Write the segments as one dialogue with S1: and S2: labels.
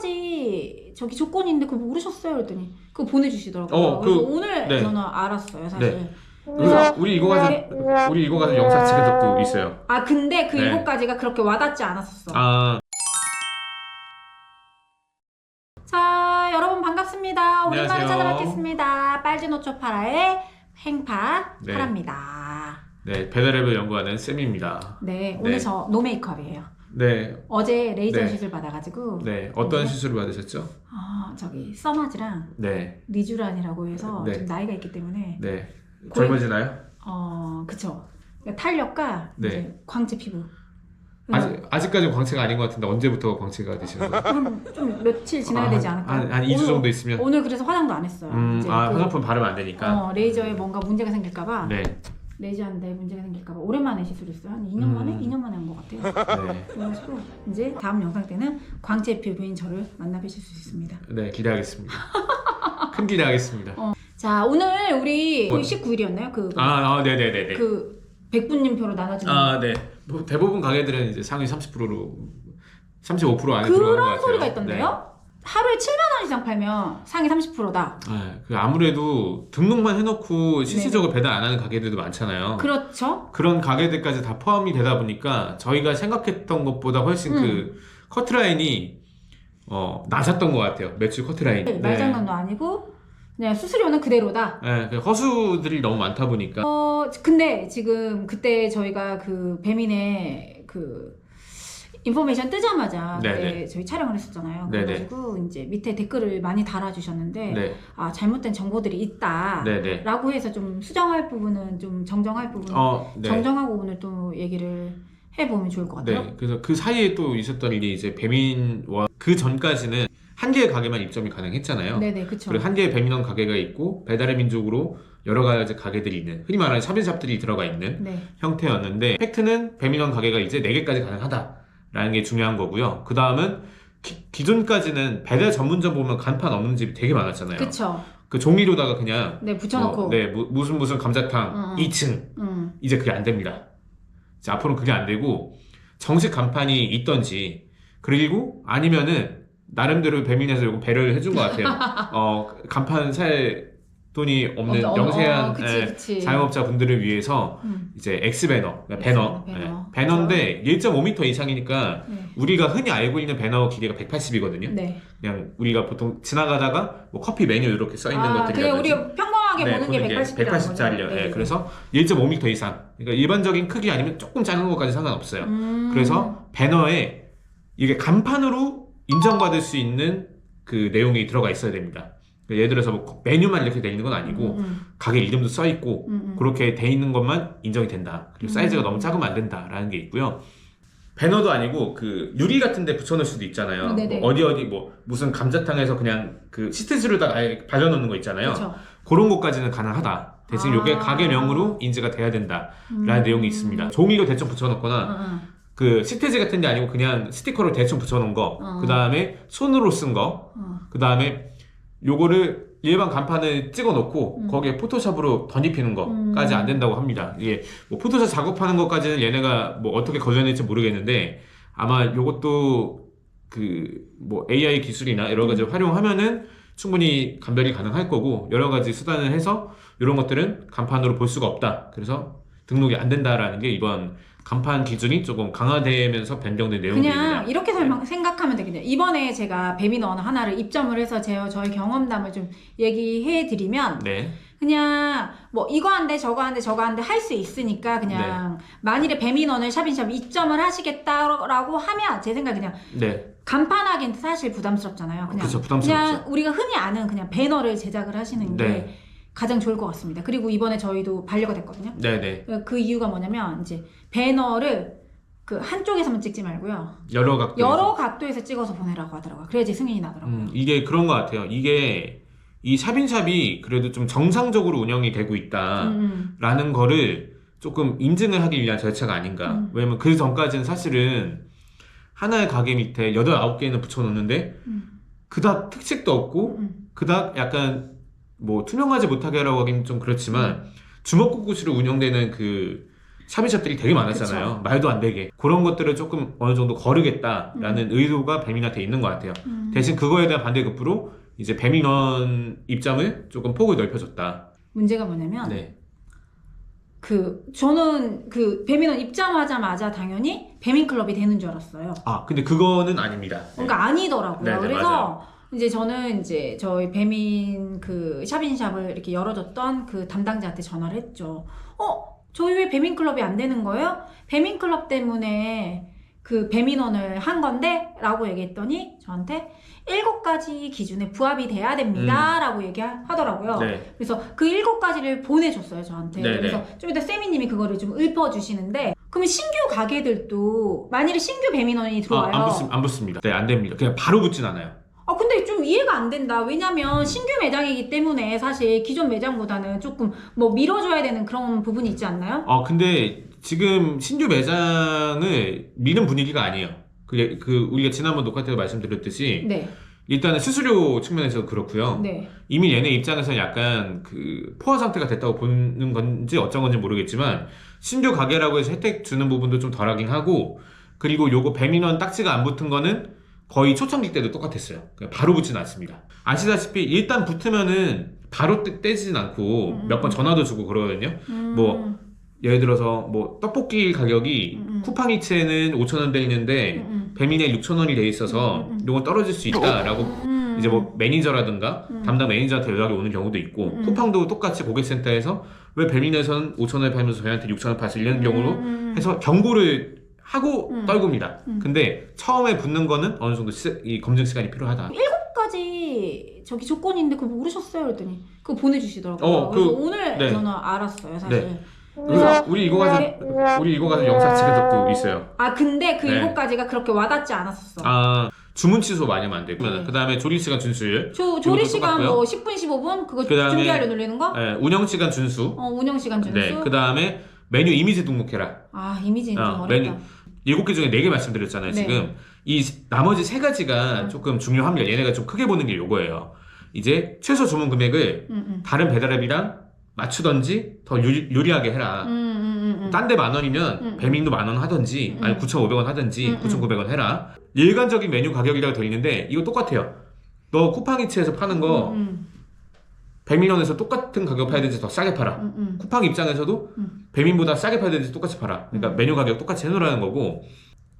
S1: 가지 저기 조건이 있는데 그거 모르셨어요? 그랬더니 그거 보내주시더라고요. 그래서 오늘
S2: 네.
S1: 저는 알았어요, 사실.
S2: 네.
S1: 그래서
S2: 우리 이거 가서 영상 찍은 적도 있어요.
S1: 아 근데 그
S2: 네.
S1: 7가지가 그렇게 와닿지 않았었어.
S2: 아,
S1: 자, 여러분 반갑습니다. 오랜만에
S2: 안녕하세요.
S1: 찾아뵙겠습니다. 빨주노초파라의 횡파
S2: 네.
S1: 파라입니다.
S2: 네, 배달앱을 연구하는 쌤입니다.
S1: 네, 오늘
S2: 네.
S1: 저 노메이크업이에요.
S2: 네,
S1: 어제 레이저
S2: 네.
S1: 시술 받아가지고
S2: 네, 어떤
S1: 네.
S2: 시술을 받으셨죠?
S1: 저기 써마즈랑
S2: 네,
S1: 리쥬란이라고 해서
S2: 네.
S1: 좀 나이가 있기 때문에
S2: 네,
S1: 거의-
S2: 젊어지나요?
S1: 그쵸. 그러니까 탄력과
S2: 네.
S1: 이제 광채 피부.
S2: 아직까지는 광채가 아닌 것 같은데 언제부터 광채가 되시는 거예요?
S1: 좀 며칠 지나야 되지 않을까요?
S2: 한 2주 정도 있으면?
S1: 오늘 그래서 화장도 안 했어요. 이제
S2: 화장품 바르면 안 되니까.
S1: 레이저에 뭔가 문제가 생길까봐.
S2: 네,
S1: 레이저한테 문제가 생길까봐 오랜만에 시술했어요. 한 2년 만에? 2년 만에 한 것 같아요.
S2: 네,
S1: 그래가지고 이제 다음 영상 때는 광채 피부인 저를 만나 뵈실 수 있습니다.
S2: 네, 기대하겠습니다. 큰 기대하겠습니다.
S1: 자, 오늘 우리 19일이었나요?
S2: 네네네네.
S1: 그 100분님표로 나눠주는
S2: 네. 뭐 대부분 가게들은 이제 상위 30%로 35% 안에 들어가는 것
S1: 그런
S2: 같아요.
S1: 소리가 있던데요? 하루에 7만 원 이상 팔면 상위 30%다.
S2: 그 아무래도 등록만 해놓고 실질적으로 배달 안 하는 가게들도 많잖아요.
S1: 그렇죠.
S2: 그런 가게들까지 다 포함이 되다 보니까 저희가 생각했던 것보다 훨씬 그 커트라인이 낮았던 것 같아요. 매출 커트라인이.
S1: 말장난도 아니고 그냥 수수료는 그대로다.
S2: 네, 그 허수들이 너무 많다 보니까.
S1: 근데 지금 그때 저희가 그 배민의 그 인포메이션 뜨자마자 그때 저희 촬영을 했었잖아요. 그래가지고 이제 밑에 댓글을 많이 달아주셨는데
S2: 네.
S1: 잘못된 정보들이 있다
S2: 네네.
S1: 라고 해서 좀 수정할 부분은 좀 정정할 부분은
S2: 네.
S1: 정정하고 오늘 또 얘기를 해보면 좋을 것 같아요.
S2: 네. 그래서 그 사이에 또 있었던 일이 이제 배민원 그 전까지는 한 개의 가게만 입점이 가능했잖아요.
S1: 네네, 그쵸.
S2: 그리고 한 개의 배민원 가게가 있고 배달의 민족으로 여러 가지 가게들이 있는 흔히 말하는 샵인샵들이 들어가 있는 형태였는데 팩트는 배민원 가게가 이제 4개까지 가능하다라는 게 중요한 거고요. 그 다음은 기존까지는 배달 전문점 보면 간판 없는 집이 되게 많았잖아요.
S1: 그쵸.
S2: 그 종이로다가 그냥
S1: 붙여놓고
S2: 무슨 감자탕 2층 이제 그게 안 됩니다. 이제 앞으로는 그게 안 되고 정식 간판이 있던지 그리고 아니면은 나름대로 배민에서 요거 배려를 해준 것 같아요. 간판 살 돈이 없는 영세한
S1: 그치.
S2: 자영업자 분들을 위해서 이제 X배너, 배너. 배너인데 1.5m 이상이니까 우리가 흔히 알고 있는 배너 길이가 180이거든요. 그냥 우리가 보통 지나가다가 뭐 커피 메뉴 이렇게 써 있는 것들이
S1: 그냥 우리가 평범하게 보는 게
S2: 180짜리요. 그래서 1.5m 이상. 그러니까 일반적인 크기 아니면 조금 작은 것까지 상관없어요. 그래서 배너에 이게 간판으로 인정받을 수 있는 그 내용이 들어가 있어야 됩니다. 예를 들어서 뭐 메뉴만 이렇게 돼 있는 건 아니고 가게 이름도 써 있고 그렇게 돼 있는 것만 인정이 된다. 그리고 사이즈가 너무 작으면 안 된다라는 게 있고요. 배너도 아니고 그 유리 같은 데 붙여놓을 수도 있잖아요. 뭐 어디 뭐 무슨 감자탕에서 그냥 그 시트지로다가 아예 발려놓는 거 있잖아요.
S1: 그쵸.
S2: 그런 것까지는 가능하다. 대신 이게 가게명으로 인지가 돼야 된다라는 내용이 있습니다. 종이로 대충 붙여놓거나 그 시트지 같은 게 아니고 그냥 스티커로 대충 붙여놓은 거, 그 다음에 손으로 쓴 거, 그 다음에 요거를 일반 간판을 찍어 놓고 거기에 포토샵으로 덧입히는 거까지 안 된다고 합니다. 이게 뭐 포토샵 작업하는 것까지는 얘네가 뭐 어떻게 거절할지 모르겠는데 아마 요것도 그 뭐 AI 기술이나 여러 가지 활용하면은 충분히 감별이 가능할 거고 여러 가지 수단을 해서 이런 것들은 간판으로 볼 수가 없다. 그래서 등록이 안 된다라는 게 이번 간판 기준이 조금 강화되면서 변경된 내용입니다.
S1: 그냥 이렇게 생각하면 되겠네요. 이번에 제가 배민원 하나를 입점을 해서 저희 경험담을 좀 얘기해 드리면 그냥 뭐 이거 한대 저거 한대 저거 한대 할 수 있으니까 그냥 만일에 배민원을 샵인샵 입점을 하시겠다라고 하면 제 생각 그냥 간판하기는 사실 부담스럽잖아요. 그냥,
S2: 그쵸, 부담스럽죠.
S1: 그냥 우리가 흔히 아는 그냥 배너를 제작을 하시는 게 가장 좋을 것 같습니다. 그리고 이번에 저희도 반려가 됐거든요. 그 이유가 뭐냐면 이제 배너를 그 한쪽에서만 찍지 말고요. 여러 각도에서 찍어서 보내라고 하더라고요. 그래야지 승인이 나더라고요.
S2: 이게 그런 것 같아요. 이게 이 샵인샵이 그래도 좀 정상적으로 운영이 되고 있다라는 거를 조금 인증을 하기 위한 절차가 아닌가. 왜냐면 그 전까지는 사실은 하나의 가게 밑에 8, 9개는 붙여놓는데 그닥 특색도 없고 그닥 약간 뭐 투명하지 못하게 하라고 하긴 좀 그렇지만 주먹구구식으로 운영되는 그 샵인샵들이 되게 많았잖아요.
S1: 그쵸.
S2: 말도 안 되게. 그런 것들을 조금 어느 정도 거르겠다라는 의도가 배민한테 있는 것 같아요. 대신 그거에 대한 반대급부로 이제 배민원 입장을 조금 폭을 넓혀줬다.
S1: 문제가 뭐냐면
S2: 네.
S1: 저는 배민원 입장하자마자 당연히 배민클럽이 되는 줄 알았어요.
S2: 아, 근데 그거는 아닙니다.
S1: 그러니까 아니더라고요.
S2: 네네,
S1: 그래서
S2: 맞아요.
S1: 이제 저는 이제 저희 배민 샵인샵을 이렇게 열어줬던 그 담당자한테 전화를 했죠. 저희 왜 배민클럽이 안 되는 거예요? 배민클럽 때문에 그 배민원을 한 건데? 라고 얘기했더니 저한테 7가지 기준에 부합이 돼야 됩니다. 라고 얘기하더라고요.
S2: 네.
S1: 그래서 그 7가지를 보내줬어요, 저한테.
S2: 네네.
S1: 그래서 좀 이따 세미님이 그거를 좀 읊어주시는데, 그러면 신규 가게들도 만일에 신규 배민원이 들어와요.
S2: 안 붙습니다. 네, 안 됩니다. 그냥 바로 붙진 않아요.
S1: 근데 좀 이해가 안 된다. 왜냐면 신규 매장이기 때문에 사실 기존 매장보다는 조금 뭐 밀어줘야 되는 그런 부분이 있지 않나요?
S2: 근데 지금 신규 매장을 미는 분위기가 아니에요. 우리가 지난번 녹화 때도 말씀드렸듯이
S1: 네.
S2: 일단은 수수료 측면에서 그렇고요.
S1: 네.
S2: 이미 얘네 입장에서는 약간 포화 상태가 됐다고 보는 건지 어쩐 건지 모르겠지만 신규 가게라고 해서 혜택 주는 부분도 좀 덜하긴 하고, 그리고 요거 배민원 딱지가 안 붙은 거는 거의 초창기 때도 똑같았어요. 그냥 바로 붙진 않습니다. 아시다시피 일단 붙으면은 바로 떼지진 않고 몇 번 전화도 주고 그러거든요. 뭐 예를 들어서 뭐 떡볶이 가격이 쿠팡이츠에는 5,000원 돼 있는데 배민에 6,000원이 돼 있어서 요건 떨어질 수 있다라고 이제 뭐 매니저라든가 담당 매니저한테 연락이 오는 경우도 있고, 쿠팡도 똑같이 고객센터에서 왜 배민에서는 5,000원에 팔면서 저희한테 6,000원 팔수 있는 경우로 해서 경고를 하고 떨굽니다. 근데 처음에 붙는 거는 어느 정도 이 검증 시간이 필요하다.
S1: 7가지 저기 조건인데 그거 모르셨어요? 그랬더니 그거 보내주시더라고요. 그래서 오늘
S2: 네.
S1: 저는 알았어요, 사실.
S2: 네. 그래서 우리 이거 가서 영상 찍은 적도 있어요.
S1: 근데 그
S2: 네.
S1: 7가지가 그렇게 와닿지 않았었어.
S2: 주문 취소 많으면 안 되고,
S1: 네.
S2: 그 다음에 조리 시간 준수율.
S1: 조리 시간 뭐 10분, 15분 그거
S2: 그다음에
S1: 준비하려 누르는 거?
S2: 네, 운영 시간 준수.
S1: 운영 시간 준수.
S2: 네. 그 다음에 메뉴 이미지 등록해라.
S1: 이미지는 좀
S2: 메뉴
S1: 어렵다.
S2: 7개 중에 4개 말씀드렸잖아요.
S1: 네.
S2: 지금 이 나머지 3가지가 조금 중요합니다. 얘네가 좀 크게 보는 게 요거예요. 이제 최소 주문 금액을 다른 배달앱이랑 맞추던지 더 유리하게 해라. 딴 데 10,000원이면 배민도 10,000원 하던지 아니 9,500원 하던지 9,900원 해라. 일반적인 메뉴 가격이라고 돼 있는데 이거 똑같아요. 너 쿠팡이츠에서 파는 거 배민원에서 똑같은 가격 팔야 되는지 더 싸게 팔아. 쿠팡 입장에서도 배민보다 싸게 팔야 되는지 똑같이 팔아. 그러니까 메뉴 가격 똑같이 해놓으라는 거고,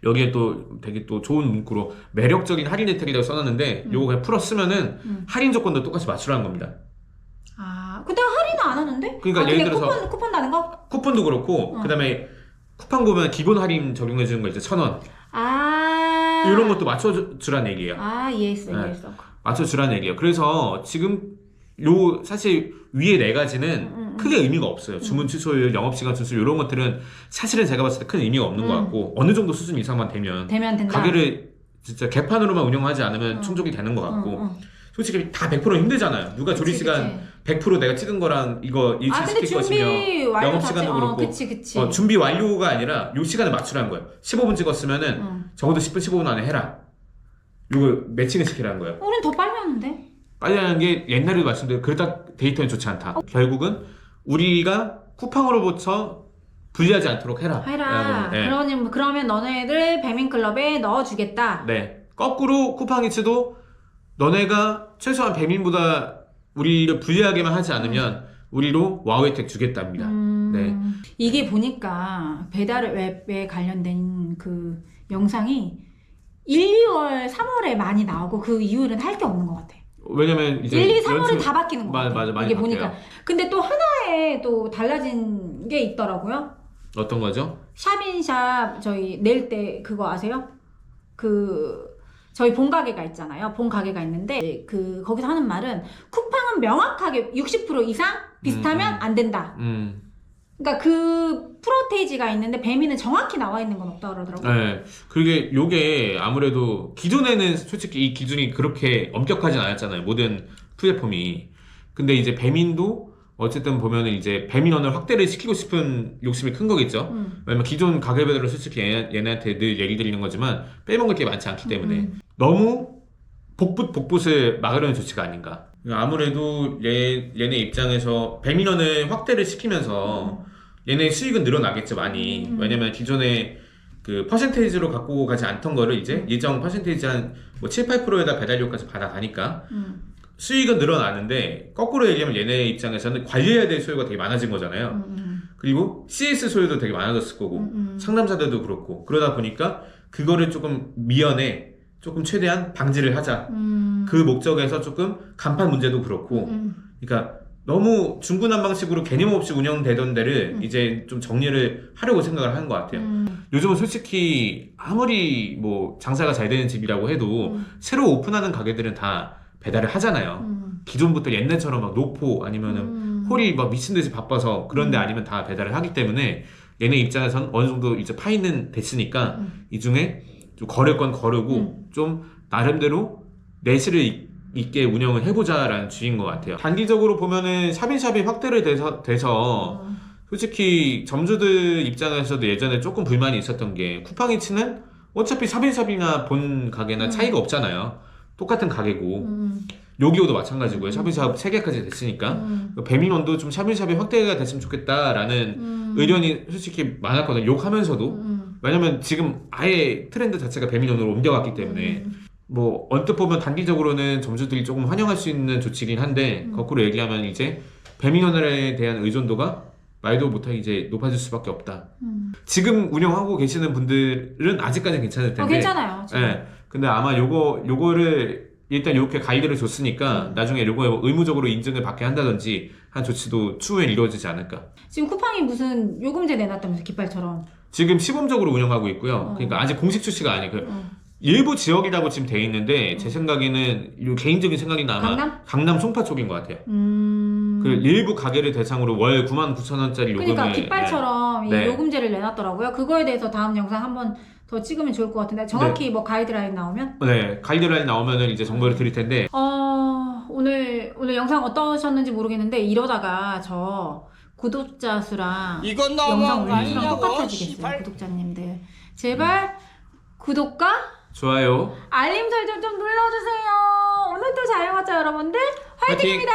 S2: 여기에 또 되게 또 좋은 문구로 매력적인 할인 혜택이라고 써놨는데 요거 그냥 풀어 쓰면은 할인 조건도 똑같이 맞추라는 겁니다.
S1: 근데 할인은 안 하는데?
S2: 그러니까 예를 들어서
S1: 쿠폰 다는 거?
S2: 쿠폰도 그렇고 그 다음에 쿠팡 보면 기본 할인 적용해주는 거 이제 1,000원 이런 것도 맞춰주라는 얘기예요.
S1: 이해했어.
S2: 맞춰주라는 얘기예요. 그래서 지금 사실 위에 4가지는 크게 의미가 없어요. 주문 취소율, 영업시간 준수 이런 것들은 사실은 제가 봤을 때 큰 의미가 없는 것 같고, 어느 정도 수준 이상만 되면
S1: 된다.
S2: 가게를 진짜 개판으로만 운영하지 않으면 충족이 되는 것 같고, 솔직히 다 100% 힘들잖아요. 누가 조리시간 100% 내가 찍은 거랑 이거 일치시킬 것이며 영업시간도 그렇고
S1: 그치.
S2: 준비 완료가 아니라 요 시간에 맞추라는 거예요. 15분 찍었으면은 적어도 10분 15분 안에 해라. 요거 매칭을 시키라는 거예요.
S1: 우린 더 빨리 하는데?
S2: 빨리 하는 게 옛날에도 말씀드린 그러다 데이터는 좋지 않다. 결국은 우리가 쿠팡으로부터 불리하지 않도록 해라. 네.
S1: 그러면 너네들 배민클럽에 넣어주겠다.
S2: 네. 거꾸로 쿠팡이츠도 너네가 최소한 배민보다 우리를 불리하게만 하지 않으면 우리로 와우 혜택 주겠답니다. 네.
S1: 이게 보니까 배달 웹에 관련된 그 영상이 1, 2월, 3월에 많이 나오고 그 이후에는 할 게 없는 것 같아.
S2: 왜냐면 이제
S1: 1, 2, 3월은 다 바뀌는 것 같아.
S2: 맞아, 많이
S1: 이게
S2: 바뀌어요.
S1: 보니까. 근데 또 하나에 또 달라진 게 있더라고요.
S2: 어떤 거죠?
S1: 샵인샵 저희 낼 때 그거 아세요? 저희 본 가게가 있잖아요. 본 가게가 있는데 거기서 하는 말은 쿠팡은 명확하게 60% 이상 비슷하면 안 된다. 그러니까 그 프로테이지가 있는데 배민은 정확히 나와 있는 건 없다 그러더라고요.
S2: 네. 요게 아무래도 기존에는 솔직히 이 기준이 그렇게 엄격하진 않았잖아요. 모든 플랫폼이. 근데 이제 배민도 어쨌든 보면은 이제 배민원을 확대를 시키고 싶은 욕심이 큰 거겠죠. 왜냐면 기존 가게별로 솔직히 얘네한테 늘 얘기 드리는 거지만 빼먹을 게 많지 않기 때문에 너무 복붙을 막으려는 조치가 아닌가. 아무래도 얘네 입장에서 배민원을 확대를 시키면서 얘네 수익은 늘어나겠죠 많이. 왜냐면 기존에 그 퍼센테이지로 갖고 가지 않던 거를 이제 예정 퍼센테이지 한 뭐 7, 8%에다 배달료까지 받아가니까 수익은 늘어나는데 거꾸로 얘기하면 얘네 입장에서는 관리해야 될 소요가 되게 많아진 거잖아요. 그리고 CS 소요도 되게 많아졌을 거고 상담사들도 그렇고 그러다 보니까 그거를 조금 미연에 조금 최대한 방지를 하자. 그 목적에서 조금 간판 문제도 그렇고 그러니까 너무 중구난방식으로 개념 없이 운영되던 데를 이제 좀 정리를 하려고 생각을 하는 것 같아요. 요즘은 솔직히 아무리 뭐 장사가 잘 되는 집이라고 해도 새로 오픈하는 가게들은 다 배달을 하잖아요. 기존부터 옛날처럼 막 노포 아니면은 홀이 막 미친듯이 바빠서 그런데 아니면 다 배달을 하기 때문에 얘네 입장에서는 어느 정도 이제 파이는 됐으니까 이 중에 좀 거를 건 거르고 좀 나름대로 내실을 있게 운영을 해보자라는 주의인 것 같아요. 단기적으로 보면은 샵인샵이 확대를 돼서 솔직히 점주들 입장에서도 예전에 조금 불만이 있었던 게 쿠팡이츠는 어차피 샵인샵이나 본 가게나 차이가 없잖아요. 똑같은 가게고 요기요도 마찬가지고요. 샵인샵 3개까지 됐으니까 배민원도 좀 샵인샵이 확대가 됐으면 좋겠다라는 의견이 솔직히 많았거든요. 욕하면서도 왜냐면 지금 아예 트렌드 자체가 배민원으로 옮겨갔기 때문에 뭐 언뜻 보면 단기적으로는 점주들이 조금 환영할 수 있는 조치긴 한데 거꾸로 얘기하면 이제 배민원에 대한 의존도가 말도 못하게 이제 높아질 수밖에 없다. 지금 운영하고 계시는 분들은 아직까지는 괜찮을 텐데.
S1: 괜찮아요. 지금.
S2: 네. 근데 아마 요거를 일단 이렇게 가이드를 줬으니까 나중에 요거에 의무적으로 인증을 받게 한다든지 한 조치도 추후에 이루어지지 않을까.
S1: 지금 쿠팡이 무슨 요금제 내놨다면서 깃발처럼.
S2: 지금 시범적으로 운영하고 있고요. 그러니까 아직 공식 출시가 아니고요. 일부 지역이라고 지금 돼 있는데 제 생각에는 요 개인적인 생각이는 아마 강남 송파 쪽인 것 같아요. 그 일부 가게를 대상으로 월 99,000원짜리 요금을
S1: 그러니까 깃발처럼
S2: 네.
S1: 이 요금제를 내놨더라고요. 그거에 대해서 다음 영상 한번 더 찍으면 좋을 것 같은데 정확히 뭐 가이드라인 나오면?
S2: 네, 가이드라인 나오면은 이제 정보를 드릴 텐데.
S1: 오늘 영상 어떠셨는지 모르겠는데 이러다가 저 구독자 수랑
S3: 이건
S1: 영상
S3: 너무
S1: 올리는 수랑
S3: 아니냐고,
S1: 똑같아지겠어요.
S3: 씨발.
S1: 구독자님들 제발 구독과
S2: 좋아요.
S1: 알림 설정 좀 눌러주세요. 오늘도 잘 해봤죠 여러분들? 화이팅입니다.